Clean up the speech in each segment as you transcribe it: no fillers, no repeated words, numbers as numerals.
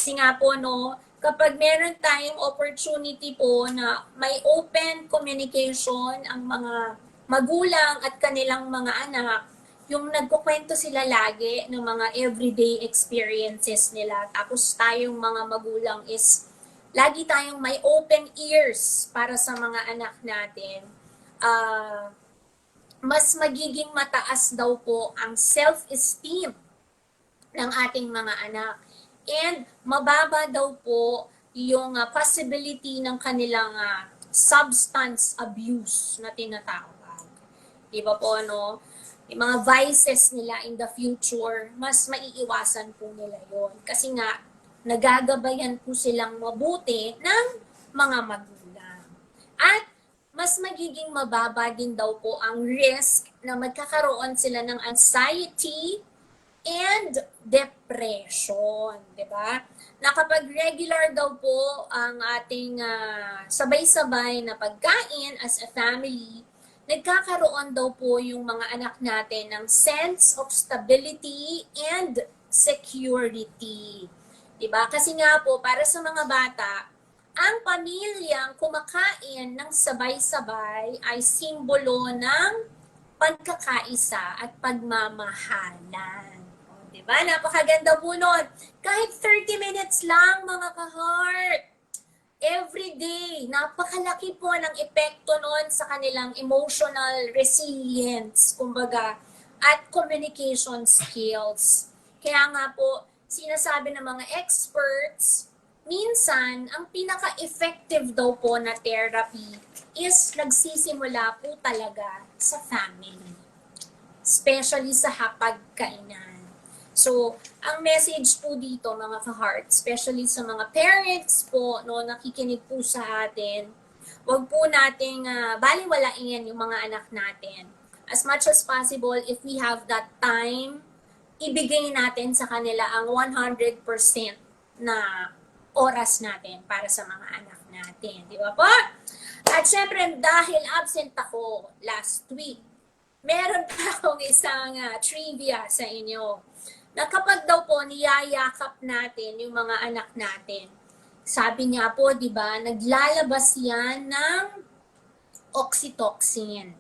Kasi nga po, no, kapag meron tayong opportunity po na may open communication ang mga magulang at kanilang mga anak, yung nagkukwento sila lagi ng mga everyday experiences nila. Tapos tayong mga magulang is lagi tayong may open ears para sa mga anak natin. Mas magiging mataas daw po ang self-esteem ng ating mga anak. And mababa daw po yung possibility ng kanilang substance abuse na tinatawag. Di ba po, no? Yung mga vices nila in the future, mas maiiwasan po nila yon. Kasi nga, nagagabayan po silang mabuti ng mga magulang. At mas magiging mababa din daw po ang risk na magkakaroon sila ng anxiety and depression, 'di ba? Na kapag regular daw po ang ating sabay-sabay na pagkain as a family, nagkakaroon daw po yung mga anak natin ng sense of stability and security. 'Di ba? Kasi nga po para sa mga bata, ang pamilyang kumakain ng sabay-sabay ay simbolo ng pagkakaisa at pagmamahalan. O, diba? Napakaganda po nun. Kahit 30 minutes lang, mga ka-heart. Every day, napakalaki po ng epekto nun sa kanilang emotional resilience, kumbaga, at communication skills. Kaya nga po, sinasabi ng mga experts, minsan, ang pinaka-effective daw po na therapy is nagsisimula po talaga sa family. Especially sa hapagkainan. So, ang message po dito mga ka-heart, especially sa mga parents po no, nakikinig po sa atin, wag po nating baliwalain yung mga anak natin. As much as possible, if we have that time, ibigay natin sa kanila ang 100% na oras natin para sa mga anak natin. Di ba po? At syempre, dahil absent ako last week, meron pa akong isang trivia sa inyo. Na kapag daw po niyayakap natin yung mga anak natin, sabi niya po, di ba, naglalabas yan ng oxytocin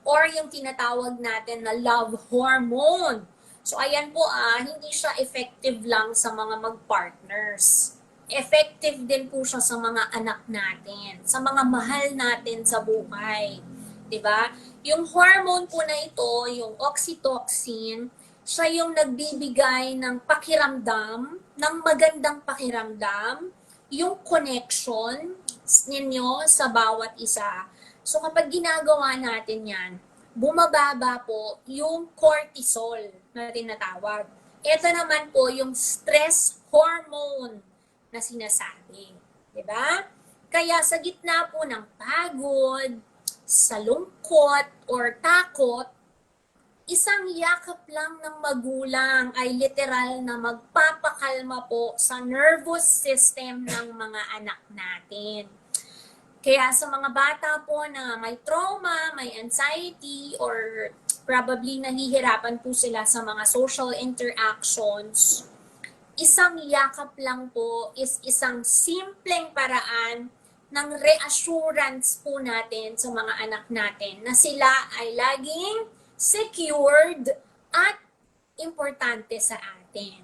or yung tinatawag natin na love hormone. So ayan po hindi siya effective lang sa mga mag-partners. Effective din po siya sa mga anak natin, sa mga mahal natin sa buhay. 'Di ba? Yung hormone po na ito, yung oxytocin, siya yung nagbibigay ng pakiramdam, ng magandang pakiramdam, yung connection ninyo sa bawat isa. So kapag ginagawa natin yan, bumababa po yung cortisol na tinatawag. Ito naman po yung stress hormone na sinasabi. Diba? Kaya sa gitna po ng pagod, sa lungkot, or takot, isang yakap lang ng magulang ay literal na magpapakalma po sa nervous system ng mga anak natin. Kaya sa mga bata po na may trauma, may anxiety, or probably nahihirapan po sila sa mga social interactions, isang yakap lang po is isang simpleng paraan ng reassurance po natin sa mga anak natin na sila ay laging secured at importante sa atin.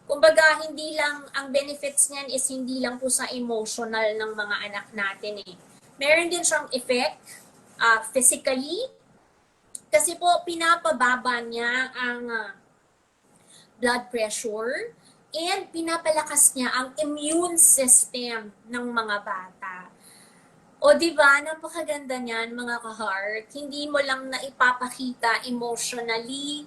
Kumbaga, hindi lang, ang benefits niyan is hindi lang po sa emotional ng mga anak natin eh. Meron din siyang effect physically, kasi po pinapababa niya ang blood pressure and pinapalakas niya ang immune system ng mga bata. O di ba, napakaganda niyan mga ka-heart. Hindi mo lang na ipapakita emotionally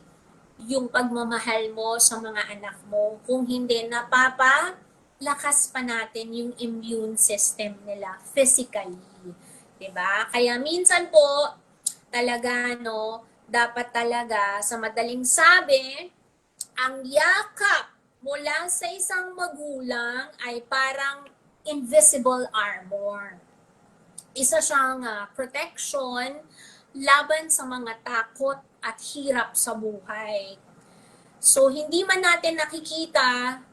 yung pagmamahal mo sa mga anak mo. Kung hindi, napapalakas pa natin yung immune system nila physically. Diba? Kaya minsan po, talaga, no, dapat talaga, sa madaling sabi, ang yakap mula sa isang magulang ay parang invisible armor. Isa siyang protection laban sa mga takot at hirap sa buhay. So, hindi man natin nakikita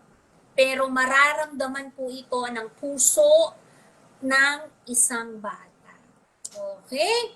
pero mararamdaman po ito ng puso ng isang bata. Okay?